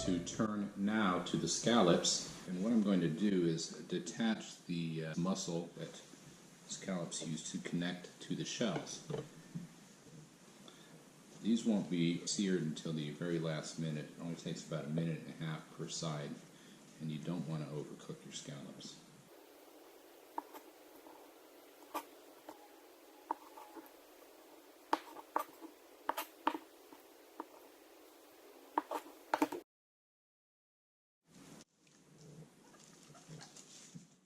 to turn now to the scallops, and what I'm going to do is detach the muscle that scallops use to connect to the shells. These won't be seared until the very last minute. It only takes about a minute and a half per side, and you don't want to overcook your scallops.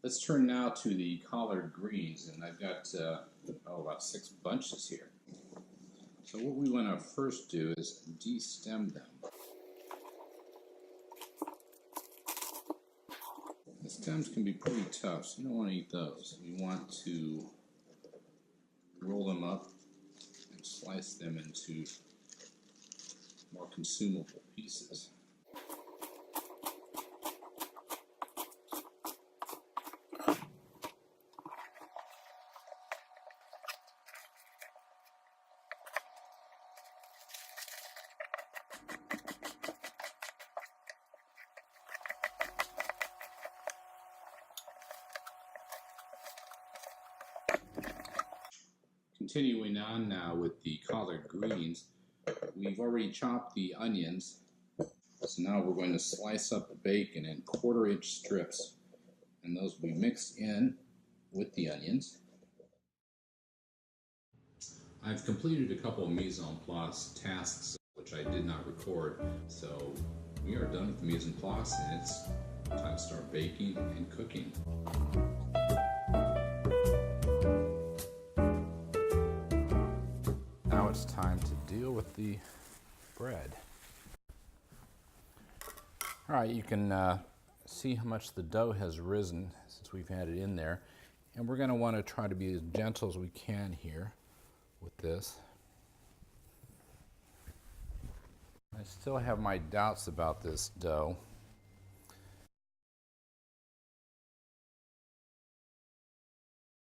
Let's turn now to the collard greens, and I've got about 6 bunches here. So what we want to first do is de-stem them. The stems can be pretty tough, so you don't want to eat those. You want to roll them up and slice them into more consumable pieces. Continuing on now with the collard greens, we've already chopped the onions, so now we're going to slice up the bacon in 1/4-inch strips, and those will be mixed in with the onions. I've completed a couple of mise en place tasks which I did not record, so we are done with the mise en place, and it's time to start baking and cooking. Now it's time to deal with the bread. Alright, you can see how much the dough has risen since we've had it in there, and we're going to want to try to be as gentle as we can here with this. I still have my doubts about this dough.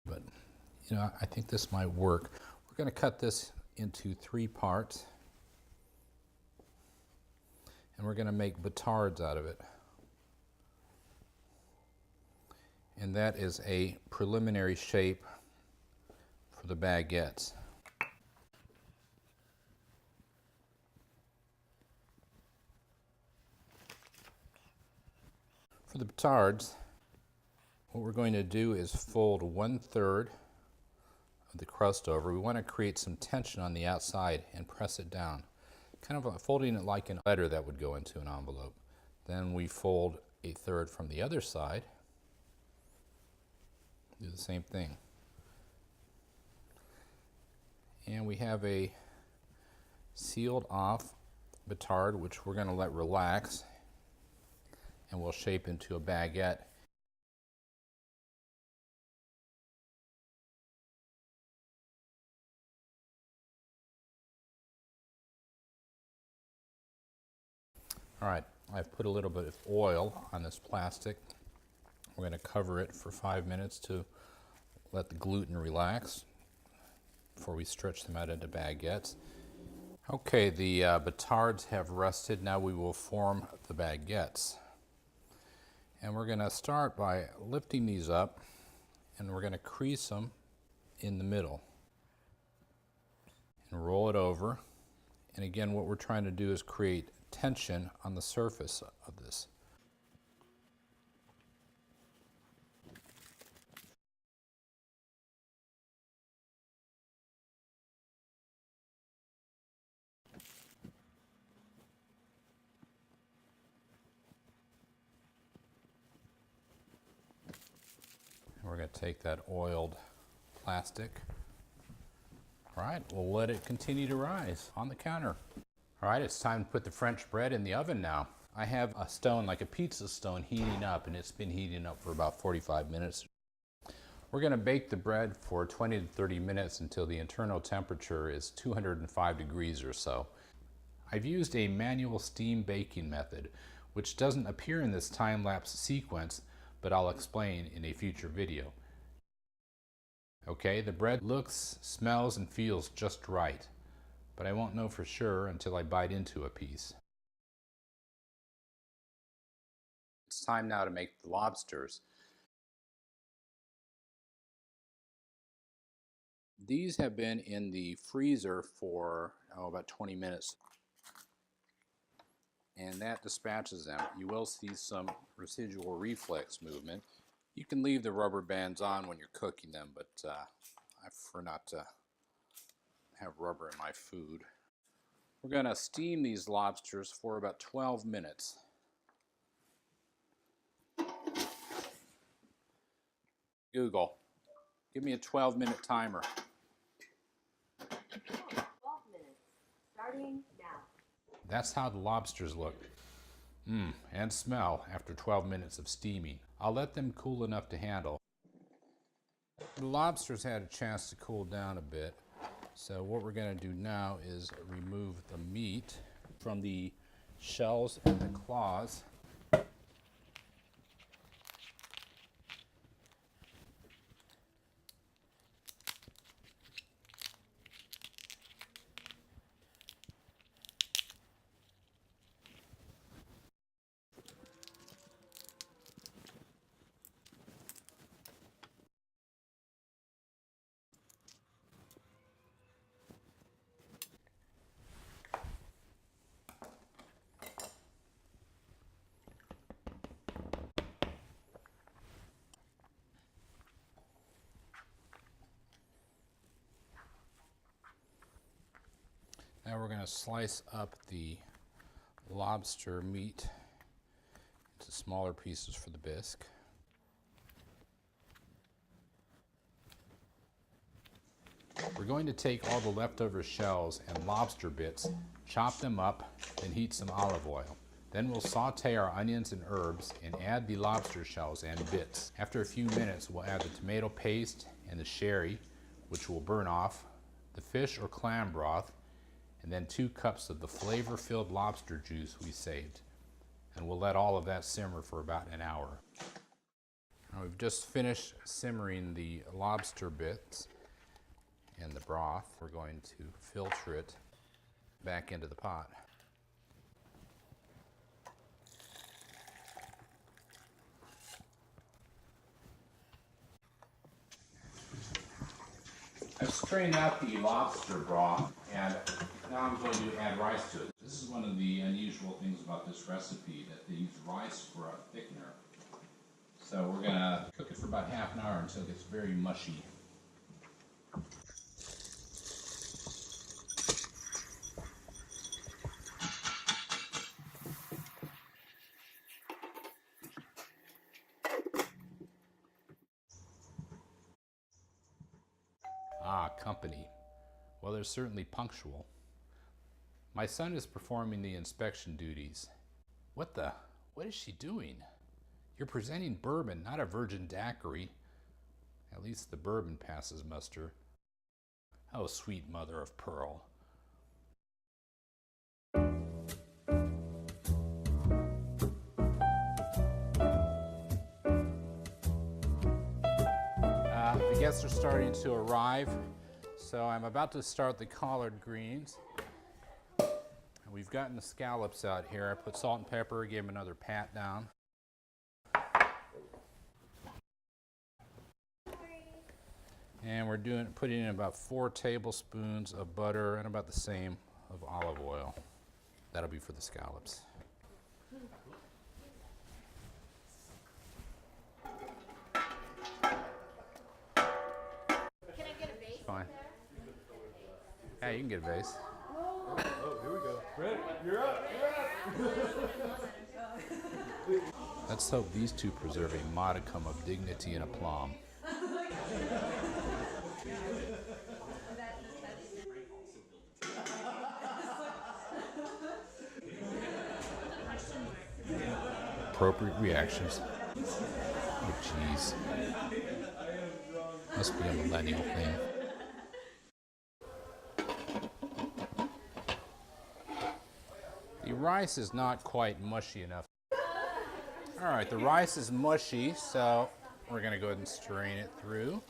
But, you know, I think this might work. We're going to cut this into 3 parts, and we're going to make batards out of it. And that is a preliminary shape for the baguettes. For the batards, what we're going to do is fold 1/3 of the crust over. We want to create some tension on the outside and press it down, kind of folding it like a letter that would go into an envelope. Then we fold 1/3 from the other side. Do the same thing. And we have a sealed off batard, which we're going to let relax, and we'll shape into a baguette. All right, I've put a little bit of oil on this plastic. We're going to cover it for 5 minutes to let the gluten relax before we stretch them out into baguettes. Okay, the batards have rested. Now we will form the baguettes. And we're going to start by lifting these up, and we're going to crease them in the middle and roll it over. And again, what we're trying to do is create tension on the surface of this. And we're going to take that oiled plastic. All right, we'll let it continue to rise on the counter. All right, it's time to put the French bread in the oven now. I have a stone, like a pizza stone, heating up, and it's been heating up for about 45 minutes. We're going to bake the bread for 20 to 30 minutes until the internal temperature is 205 degrees or so. I've used a manual steam baking method, which doesn't appear in this time-lapse sequence, but I'll explain in a future video. Okay, the bread looks, smells, and feels just right, but I won't know for sure until I bite into a piece. It's time now to make the lobsters. These have been in the freezer for about 20 minutes. And that dispatches them. You will see some residual reflex movement. You can leave the rubber bands on when you're cooking them, but I prefer not to have rubber in my food. We're going to steam these lobsters for about 12 minutes. Google, give me a 12-minute timer. 12 minutes, starting now. That's how the lobsters look. And smell after 12 minutes of steaming. I'll let them cool enough to handle. The lobsters had a chance to cool down a bit. So what we're going to do now is remove the meat from the shells and the claws. Now we're going to slice up the lobster meat into smaller pieces for the bisque. We're going to take all the leftover shells and lobster bits, chop them up, and heat some olive oil. Then we'll saute our onions and herbs and add the lobster shells and bits. After a few minutes, we'll add the tomato paste and the sherry, which will burn off, the fish or clam broth, and then 2 cups of the flavor-filled lobster juice we saved. And we'll let all of that simmer for about an hour. Now we've just finished simmering the lobster bits and the broth. We're going to filter it back into the pot. I've strained out the lobster broth, and now I'm going to add rice to it. This is one of the unusual things about this recipe, that they use rice for a thickener. So we're going to cook it for about half an hour until it gets very mushy. Ah, company. Well, they're certainly punctual. My son is performing the inspection duties. What is she doing? You're presenting bourbon, not a virgin daiquiri. At least the bourbon passes muster. Oh, sweet mother of pearl. The guests are starting to arrive, so I'm about to start the collard greens. We've gotten the scallops out here. I put salt and pepper, gave them another pat down. And we're putting in about 4 tablespoons of butter and about the same of olive oil. That'll be for the scallops. Can I get a vase? Fine. Yeah, you can get a vase. Oh, here we go. Ready? You're up. Let's hope these two preserve a modicum of dignity and aplomb. Appropriate reactions. Oh, jeez. Must be a millennial thing. The rice is not quite mushy enough. All right, the rice is mushy, so we're going to go ahead and strain it through.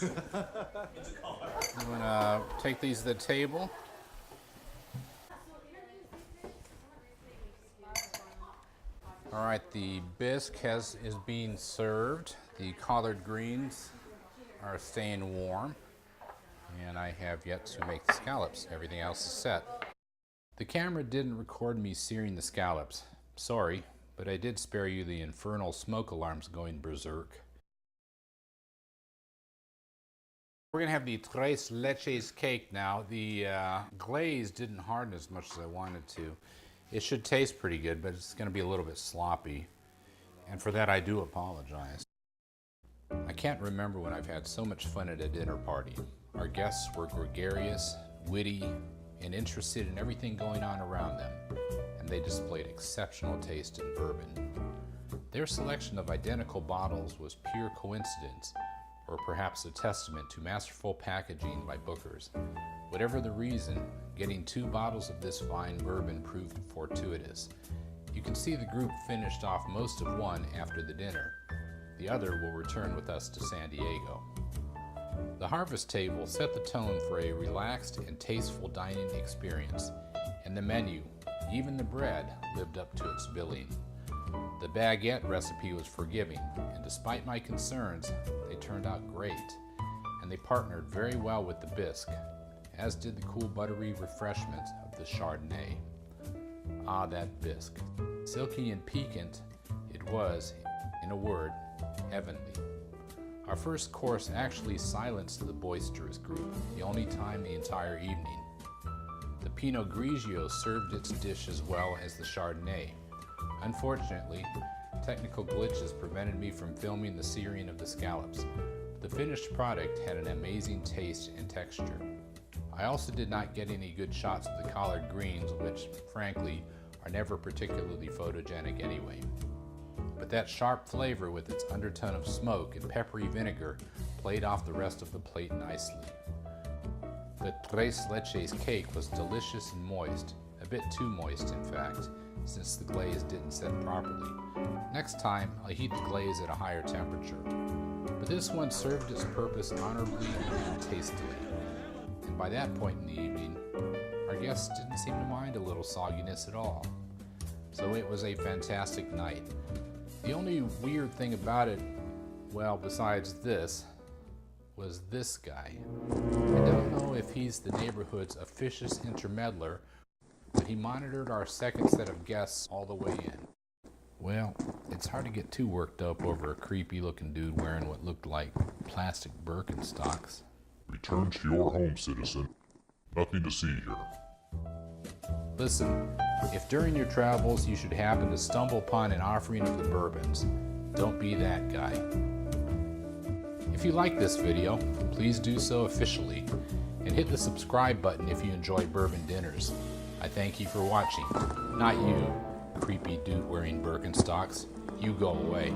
I'm gonna take these to the table. All right, the bisque is being served. The collard greens are staying warm. And I have yet to make the scallops. Everything else is set. The camera didn't record me searing the scallops. Sorry, but I did spare you the infernal smoke alarms going berserk. We're gonna have the Tres Leches cake now. The glaze didn't harden as much as I wanted to. It should taste pretty good, but it's gonna be a little bit sloppy. And for that, I do apologize. I can't remember when I've had so much fun at a dinner party. Our guests were gregarious, witty, and interested in everything going on around them, and they displayed exceptional taste in bourbon. Their selection of identical bottles was pure coincidence, or perhaps a testament to masterful packaging by bookers. Whatever the reason, getting 2 bottles of this fine bourbon proved fortuitous. You can see the group finished off most of one after the dinner. The other will return with us to San Diego. The harvest table set the tone for a relaxed and tasteful dining experience, and the menu, even the bread, lived up to its billing. The baguette recipe was forgiving, and despite my concerns, they turned out great, and they partnered very well with the bisque, as did the cool buttery refreshment of the Chardonnay. Ah, that bisque. Silky and piquant, it was, in a word, heavenly. Our first course actually silenced the boisterous group, the only time the entire evening. The Pinot Grigio served its dish as well as the Chardonnay. Unfortunately, technical glitches prevented me from filming the searing of the scallops. The finished product had an amazing taste and texture. I also did not get any good shots of the collard greens, which, frankly, are never particularly photogenic anyway. But that sharp flavor with its undertone of smoke and peppery vinegar played off the rest of the plate nicely. The Tres Leches cake was delicious and moist, a bit too moist in fact, since the glaze didn't set properly. Next time, I'll heat the glaze at a higher temperature. But this one served its purpose honorably and tastily. And by that point in the evening, our guests didn't seem to mind a little sogginess at all. So it was a fantastic night. The only weird thing about it, well, besides this, was this guy. I don't know if he's the neighborhood's officious intermeddler, but he monitored our second set of guests all the way in. Well, it's hard to get too worked up over a creepy looking dude wearing what looked like plastic Birkenstocks. Return to your home, citizen. Nothing to see here. Listen, if during your travels you should happen to stumble upon an offering of the bourbons, don't be that guy. If you like this video, please do so officially, and hit the subscribe button if you enjoy Bourbon Dinners. I thank you for watching. Not you, creepy dude wearing Birkenstocks. You go away.